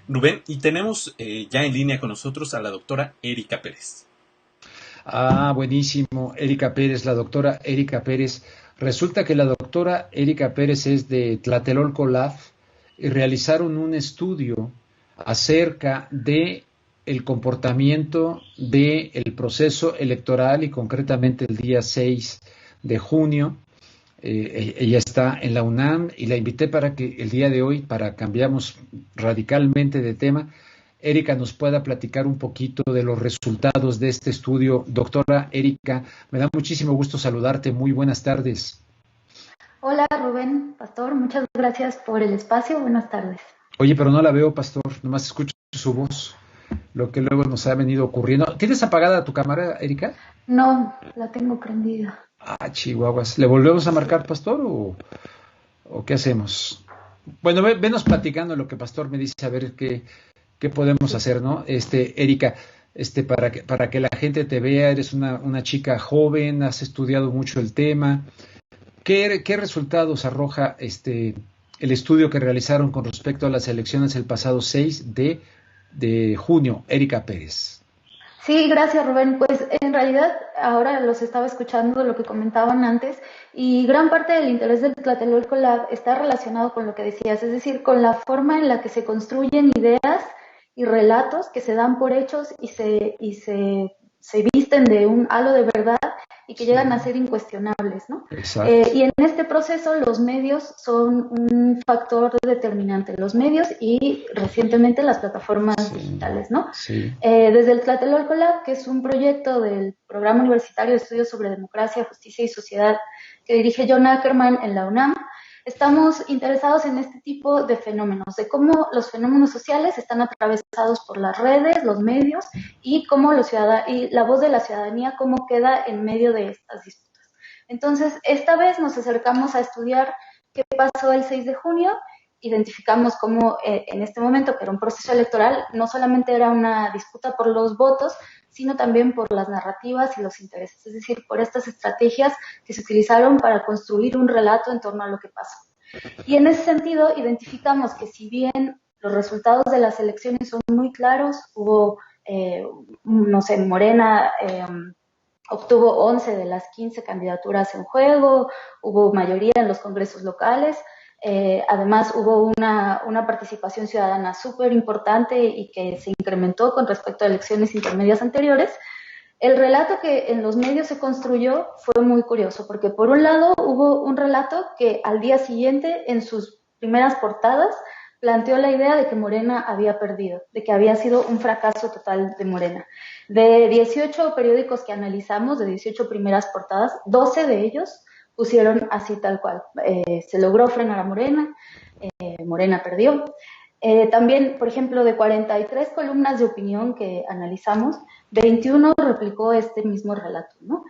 Rubén, y tenemos ya en línea con nosotros a la doctora Erika Pérez. Ah, buenísimo. Erika Pérez, la doctora Erika Pérez. Resulta que la doctora Erika Pérez es de Tlatelolco Lab y realizaron un estudio acerca de el comportamiento del proceso electoral y concretamente el día 6 de junio. Ella está en la UNAM y la invité para que el día de hoy, para cambiamos radicalmente de tema, Erika nos pueda platicar un poquito de los resultados de este estudio. Doctora Erika, me da muchísimo gusto saludarte. Muy buenas tardes. Hola Rubén, Pastor, muchas gracias por el espacio. Buenas tardes. Oye, pero no la veo, pastor, nomás escucho su voz, lo que luego nos ha venido ocurriendo. ¿Tienes apagada tu cámara, Erika? No, la tengo prendida. Ah, chihuahuas. ¿Le volvemos a marcar, pastor, o qué hacemos? Bueno, venos platicando lo que pastor me dice, a ver qué podemos hacer, ¿no? Erika, para que la gente te vea, eres una chica joven, has estudiado mucho el tema. ¿Qué resultados arroja el estudio que realizaron con respecto a las elecciones el pasado 6 de junio? Erika Pérez. Sí, gracias Rubén. Pues en realidad ahora los estaba escuchando lo que comentaban antes y gran parte del interés del Tlatelolco Lab está relacionado con lo que decías, es decir, con la forma en la que se construyen ideas y relatos que se dan por hechos se visten de un halo de verdad y que Sí, llegan a ser incuestionables, ¿no? exacto. Y en este proceso los medios son un factor determinante, los medios y recientemente las plataformas Sí, digitales, ¿no? sí. Desde el Tlatelolco Lab, que es un proyecto del Programa Universitario de Estudios sobre Democracia, Justicia y Sociedad que dirige John Ackerman en la UNAM, estamos interesados en este tipo de fenómenos, de cómo los fenómenos sociales están atravesados por las redes, los medios, y cómo y la voz de la ciudadanía, cómo queda en medio de estas disputas. Entonces, esta vez nos acercamos a estudiar qué pasó el 6 de junio, identificamos cómo en este momento, que era un proceso electoral, no solamente era una disputa por los votos, sino también por las narrativas y los intereses, es decir, por estas estrategias que se utilizaron para construir un relato en torno a lo que pasó. Y en ese sentido, identificamos que si bien los resultados de las elecciones son muy claros, hubo, no sé, Morena obtuvo 11 de las 15 candidaturas en juego, hubo mayoría en los congresos locales, además hubo una participación ciudadana súper importante y que se incrementó con respecto a elecciones intermedias anteriores. El relato que en los medios se construyó fue muy curioso, porque por un lado hubo un relato que al día siguiente, en sus primeras portadas, planteó la idea de que Morena había perdido, de que había sido un fracaso total de Morena. De 18 periódicos que analizamos, de 18 primeras portadas, 12 de ellos pusieron así tal cual. Se logró frenar a Morena, Morena perdió. También, por ejemplo, de 43 columnas de opinión que analizamos, 21 replicó este mismo relato, ¿no?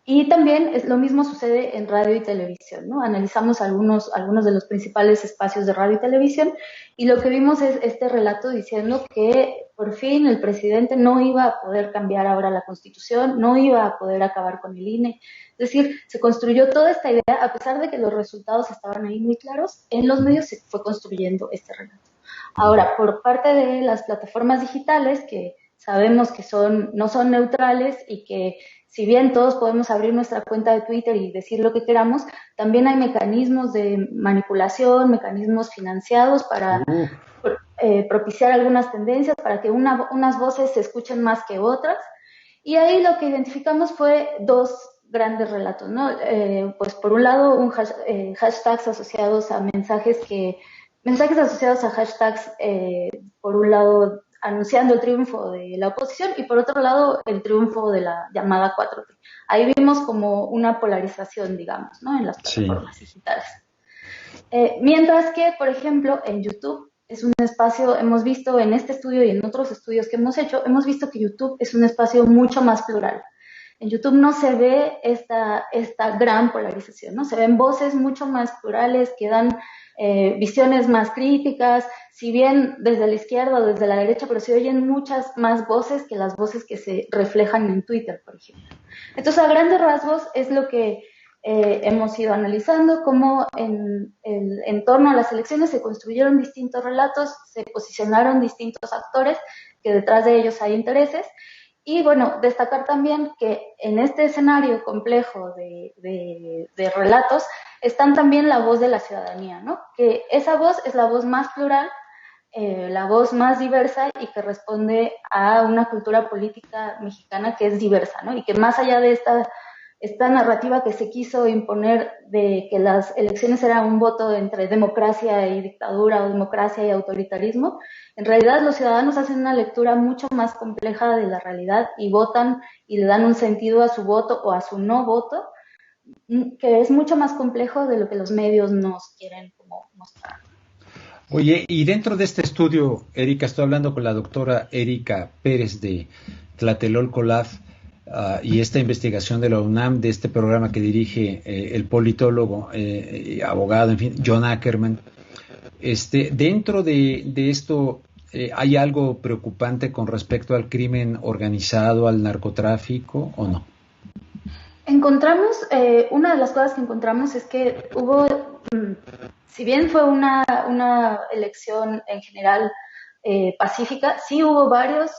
Y también lo mismo sucede en radio y televisión, ¿no? Analizamos algunos de los principales espacios de radio y televisión y lo que vimos es este relato diciendo que por fin el presidente no iba a poder cambiar ahora la Constitución, no iba a poder acabar con el INE. Es decir, se construyó toda esta idea, a pesar de que los resultados estaban ahí muy claros, en los medios se fue construyendo este relato. Ahora, por parte de las plataformas digitales, que sabemos que no son neutrales y que si bien todos podemos abrir nuestra cuenta de Twitter y decir lo que queramos, también hay mecanismos de manipulación, mecanismos financiados para Uf, propiciar algunas tendencias, para que unas voces se escuchen más que otras. Y ahí lo que identificamos fue dos grandes relatos, ¿no? Pues por un lado, hashtags asociados a mensajes asociados a hashtags, por un lado, anunciando el triunfo de la oposición y por otro lado, el triunfo de la llamada 4T. Ahí vimos como una polarización, digamos, ¿no? En las sí. plataformas digitales. Mientras que, por ejemplo, en YouTube es un espacio, hemos visto en este estudio y en otros estudios que hemos hecho, hemos visto que YouTube es un espacio mucho más plural. En YouTube no se ve esta gran polarización, ¿no? Se ven voces mucho más plurales que dan visiones más críticas, si bien desde la izquierda o desde la derecha, pero se oyen muchas más voces que las voces que se reflejan en Twitter, por ejemplo. Entonces, a grandes rasgos es lo que hemos ido analizando cómo en torno a las elecciones se construyeron distintos relatos, se posicionaron distintos actores, que detrás de ellos hay intereses. Y bueno, destacar también que en este escenario complejo de relatos están también la voz de la ciudadanía, ¿no? Que esa voz es la voz más plural, la voz más diversa y que responde a una cultura política mexicana que es diversa, ¿no? Y que más allá de esta narrativa que se quiso imponer de que las elecciones eran un voto entre democracia y dictadura o democracia y autoritarismo, en realidad los ciudadanos hacen una lectura mucho más compleja de la realidad y votan y le dan un sentido a su voto o a su no voto, que es mucho más complejo de lo que los medios nos quieren como mostrar. Oye, y dentro de este estudio, Erika, estoy hablando con la doctora Erika Pérez de Tlatelolco Lab, y esta investigación de la UNAM, de este programa que dirige el politólogo, abogado, en fin, John Ackerman. Dentro de esto, ¿hay algo preocupante con respecto al crimen organizado, al narcotráfico o no? Encontramos, una de las cosas que encontramos es que hubo, si bien fue una elección en general pacífica, sí hubo varios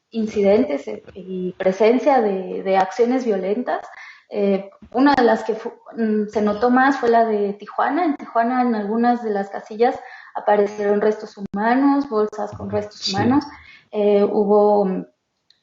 incidentes y presencia de acciones violentas. Una de las que se notó más fue la de Tijuana. En Tijuana, en algunas de las casillas aparecieron restos humanos, bolsas con restos humanos. Hubo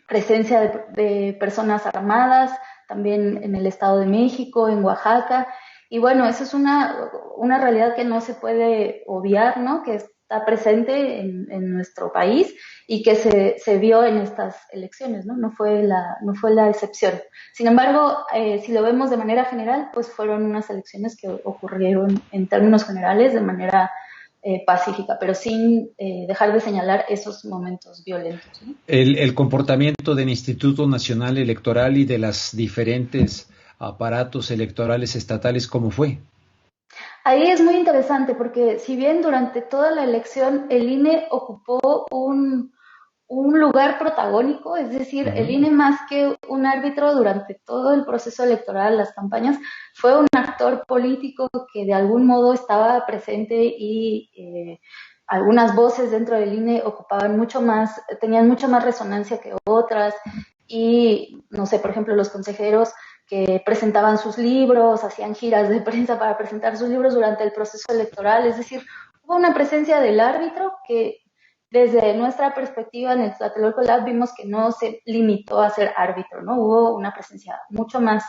presencia de personas armadas, también en el Estado de México, en Oaxaca. Y bueno, eso es una realidad que no se puede obviar, ¿no? Que está presente en nuestro país y que se vio en estas elecciones, ¿no? No fue la excepción. Sin embargo, si lo vemos de manera general, pues fueron unas elecciones que ocurrieron en términos generales de manera pacífica, pero sin dejar de señalar esos momentos violentos, ¿no? El comportamiento del Instituto Nacional Electoral y de las diferentes aparatos electorales estatales, ¿cómo fue? Ahí es muy interesante porque si bien durante toda la elección el INE ocupó un lugar protagónico, es decir, el INE más que un árbitro durante todo el proceso electoral, las campañas, fue un actor político que de algún modo estaba presente y algunas voces dentro del INE ocupaban mucho más, tenían mucho más resonancia que otras y, no sé, por ejemplo, los consejeros que presentaban sus libros, hacían giras de prensa para presentar sus libros durante el proceso electoral, es decir, hubo una presencia del árbitro que desde nuestra perspectiva en el Tlatelolco Lab vimos que no se limitó a ser árbitro, ¿no? Hubo una presencia mucho más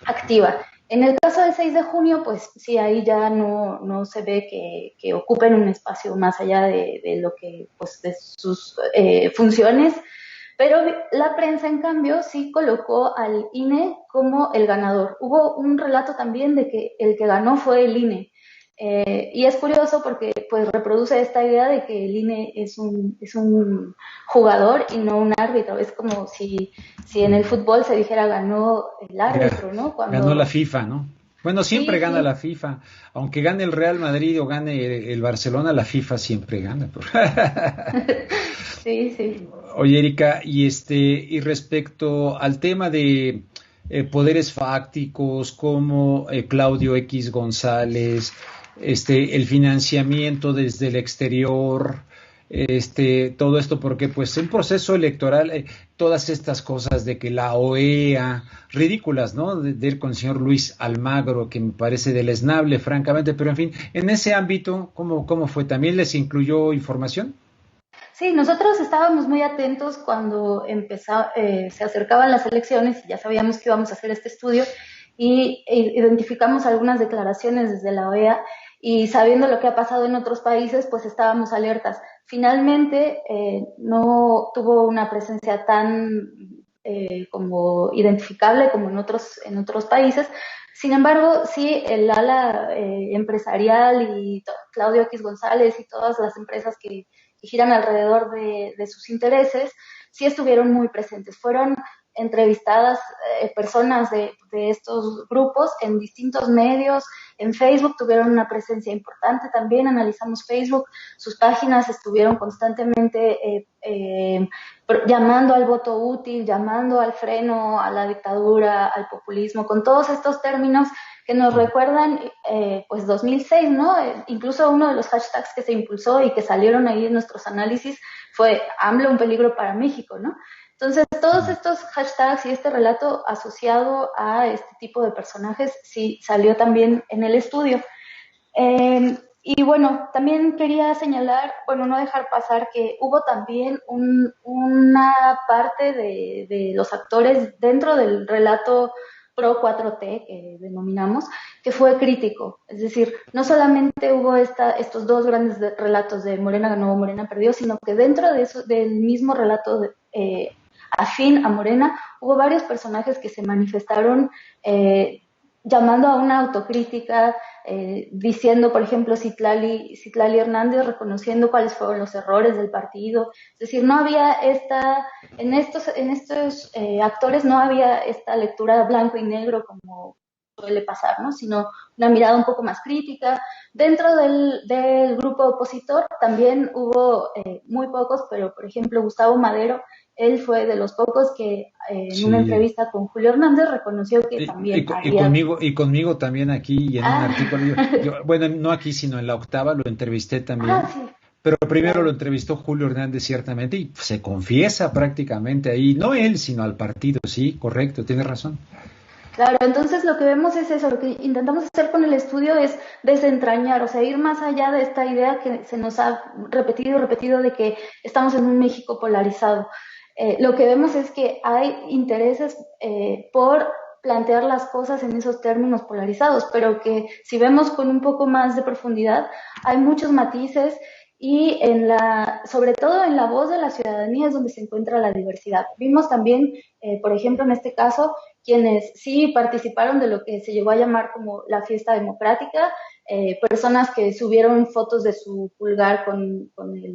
activa. En el caso del 6 de junio, pues sí, ahí ya no se ve que ocupen un espacio más allá de lo que, pues, de sus funciones, pero la prensa, en cambio, sí colocó al INE como el ganador. Hubo un relato también de que el que ganó fue el INE. Y es curioso porque pues reproduce esta idea de que el INE es un jugador y no un árbitro. Es como si en el fútbol se dijera ganó el árbitro, ¿no? Ganó la FIFA, ¿no? Bueno, siempre sí, gana sí. la FIFA. Aunque gane el Real Madrid o gane el Barcelona, la FIFA siempre gana. Sí, sí. Oye, Erika, y respecto al tema de poderes fácticos como Claudio X González, el financiamiento desde el exterior, todo esto porque pues un proceso electoral, todas estas cosas de que la OEA, ridículas, ¿no? De ir con el señor Luis Almagro, que me parece deleznable, francamente, pero en fin, en ese ámbito, ¿cómo fue? ¿También les incluyó información? Sí, nosotros estábamos muy atentos cuando se acercaban las elecciones y ya sabíamos que íbamos a hacer este estudio y identificamos algunas declaraciones desde la OEA y sabiendo lo que ha pasado en otros países, pues estábamos alertas. Finalmente no tuvo una presencia tan como identificable como en otros países. Sin embargo, sí, el ala empresarial y Claudio X González y todas las empresas que giran alrededor de sus intereses, sí estuvieron muy presentes. Fueron entrevistadas personas de estos grupos en distintos medios. En Facebook tuvieron una presencia importante también, analizamos Facebook, sus páginas estuvieron constantemente llamando al voto útil, llamando al freno, a la dictadura, al populismo, con todos estos términos que nos recuerdan pues 2006, ¿no? Incluso uno de los hashtags que se impulsó y que salieron ahí en nuestros análisis fue AMLO, un peligro para México, ¿no? Entonces, todos estos hashtags y este relato asociado a este tipo de personajes sí salió también en el estudio. Y bueno, también quería señalar, bueno, no dejar pasar que hubo también una parte de los actores dentro del relato pro 4T, que denominamos, que fue crítico. Es decir, no solamente hubo estos dos grandes relatos de Morena ganó, Morena perdió, sino que dentro de eso, del mismo relato afín a Morena, hubo varios personajes que se manifestaron llamando a una autocrítica, diciendo, por ejemplo, Citlali Hernández reconociendo cuáles fueron los errores del partido. Es decir, no había en estos actores no había esta lectura blanco y negro como suele pasar, ¿no? Sino una mirada un poco más crítica. Dentro del grupo opositor también hubo muy pocos, pero por ejemplo Gustavo Madero, él fue de los pocos que en una entrevista con Julio Hernández reconoció que también había... conmigo también aquí y en un artículo, bueno, no aquí sino en La Octava lo entrevisté también, sí. Pero primero lo entrevistó Julio Hernández ciertamente y se confiesa prácticamente ahí, no él sino al partido, sí, correcto, tienes razón. Claro, entonces lo que vemos es eso, lo que intentamos hacer con el estudio es desentrañar, o sea, ir más allá de esta idea que se nos ha repetido de que estamos en un México polarizado. Lo que vemos es que hay intereses por plantear las cosas en esos términos polarizados, pero que si vemos con un poco más de profundidad, hay muchos matices y sobre todo en la voz de la ciudadanía es donde se encuentra la diversidad. Vimos también, por ejemplo, en este caso, quienes sí participaron de lo que se llegó a llamar como la fiesta democrática, personas que subieron fotos de su pulgar con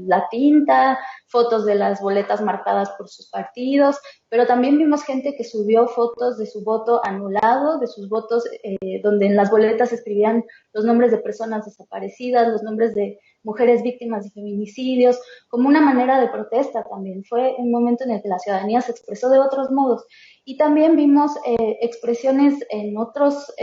la tinta, fotos de las boletas marcadas por sus partidos, pero también vimos gente que subió fotos de su voto anulado, de sus votos donde en las boletas escribían los nombres de personas desaparecidas, los nombres de mujeres víctimas de feminicidios, como una manera de protesta también. Fue un momento en el que la ciudadanía se expresó de otros modos. Y también vimos expresiones en otros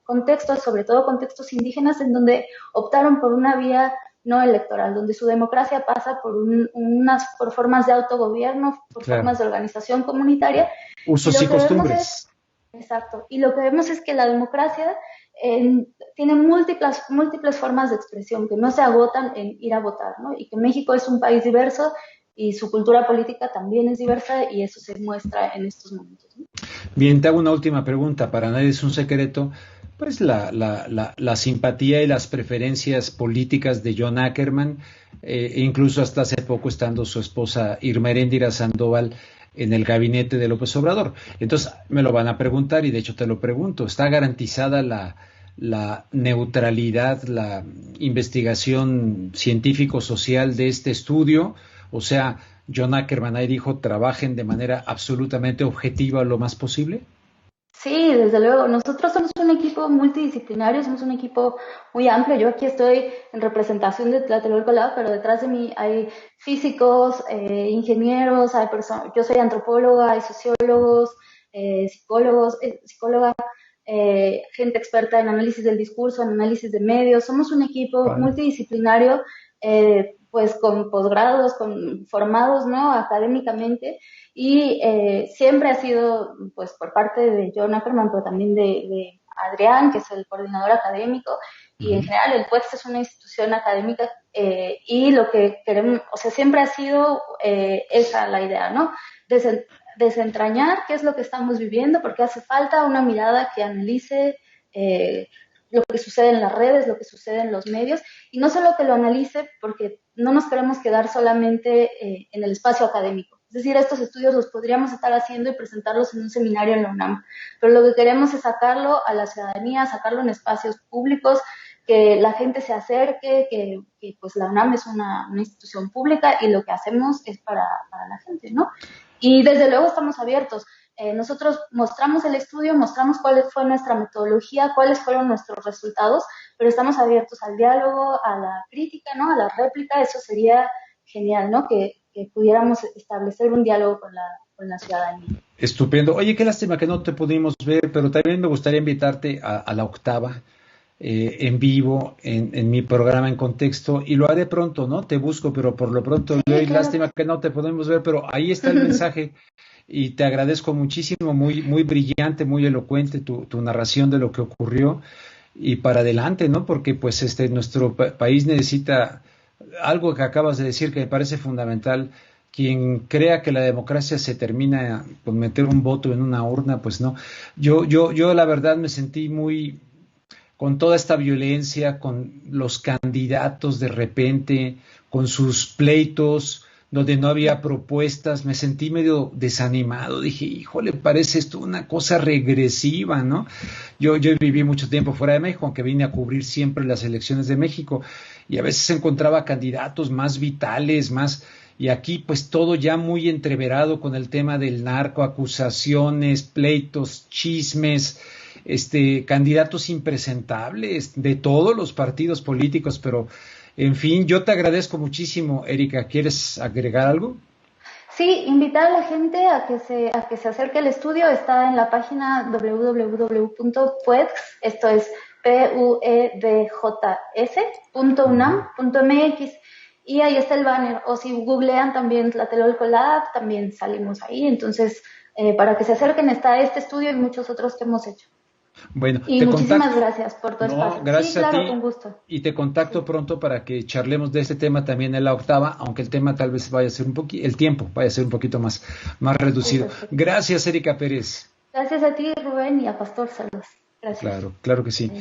contextos, sobre todo contextos indígenas, en donde optaron por una vía no electoral, donde su democracia pasa por formas de autogobierno, por formas de organización comunitaria. Usos y costumbres. Exacto. Y lo que vemos es que la democracia tiene múltiples formas de expresión que no se agotan en ir a votar, ¿no? Y que México es un país diverso y su cultura política también es diversa y eso se muestra en estos momentos, ¿no? Bien, te hago una última pregunta, para nadie es un secreto, pues la simpatía y las preferencias políticas de John Ackerman, incluso hasta hace poco estando su esposa Irma Heréndira Sandoval en el gabinete de López Obrador. Entonces me lo van a preguntar y de hecho te lo pregunto, ¿está garantizada la neutralidad, la investigación científico-social de este estudio? O sea, John Ackerman ahí dijo, trabajen de manera absolutamente objetiva lo más posible. Sí, desde luego. Nosotros somos un equipo multidisciplinario, somos un equipo muy amplio. Yo aquí estoy en representación de Tlatelolco Lab, pero detrás de mí hay físicos, ingenieros, yo soy antropóloga, hay sociólogos, psicóloga, gente experta en análisis del discurso, en análisis de medios. Somos un equipo multidisciplinario, pues con posgrados, formados, ¿no? Académicamente. Y siempre ha sido, pues, por parte de John Ackerman, pero también de Adrián, que es el coordinador académico, y en general el PUEX es una institución académica y lo que queremos, o sea, siempre ha sido esa la idea, ¿no? Desentrañar qué es lo que estamos viviendo, porque hace falta una mirada que analice lo que sucede en las redes, lo que sucede en los medios, y no solo que lo analice, porque no nos queremos quedar solamente en el espacio académico. Es decir, estos estudios los podríamos estar haciendo y presentarlos en un seminario en la UNAM, pero lo que queremos es sacarlo a la ciudadanía, sacarlo en espacios públicos, que la gente se acerque, que pues la UNAM es una institución pública y lo que hacemos es para la gente, ¿no? Y desde luego estamos abiertos. nosotros mostramos el estudio, mostramos cuál fue nuestra metodología, cuáles fueron nuestros resultados, pero estamos abiertos al diálogo, a la crítica, ¿no? A la réplica. Eso sería genial, ¿no? Que pudiéramos establecer un diálogo con la ciudadanía. Estupendo. Oye, qué lástima que no te pudimos ver, pero también me gustaría invitarte a la octava en vivo en mi programa En Contexto, y lo haré pronto, ¿no? Te busco, pero por lo pronto, Sí, claro. claro. Lástima que no te podemos ver, pero ahí está el mensaje y te agradezco muchísimo, muy, muy brillante, muy elocuente tu narración de lo que ocurrió y para adelante, ¿no? Porque pues nuestro país necesita algo que acabas de decir que me parece fundamental. Quien crea que la democracia se termina con meter un voto en una urna, pues no. Yo la verdad me sentí muy con toda esta violencia, con los candidatos de repente, con sus pleitos, donde no había propuestas, me sentí medio desanimado. Dije, híjole, parece esto una cosa regresiva, ¿no? Yo viví mucho tiempo fuera de México, aunque vine a cubrir siempre las elecciones de México, y a veces encontraba candidatos más vitales, más... Y aquí pues todo ya muy entreverado con el tema del narco, acusaciones, pleitos, chismes, candidatos impresentables de todos los partidos políticos, pero en fin, yo te agradezco muchísimo, Erika. ¿Quieres agregar algo? Sí, invitar a la gente a que se acerque al estudio. Está en la página www.puedgs, esto es puedjs.unam.mx, y ahí está el banner, o si googlean también Tlatelolco Lab, también salimos ahí. Entonces, para que se acerquen, está este estudio y muchos otros que hemos hecho. Bueno, y muchísimas gracias por tu espacio. Gracias sí, claro, a ti, con gusto. y te contacto pronto para que charlemos de este tema también en la octava, aunque el tema tal vez vaya a ser el tiempo vaya a ser un poquito más reducido. Gracias, Erika Pérez. Gracias a ti, Rubén, y a Pastor. Saludos. Gracias. Claro que sí.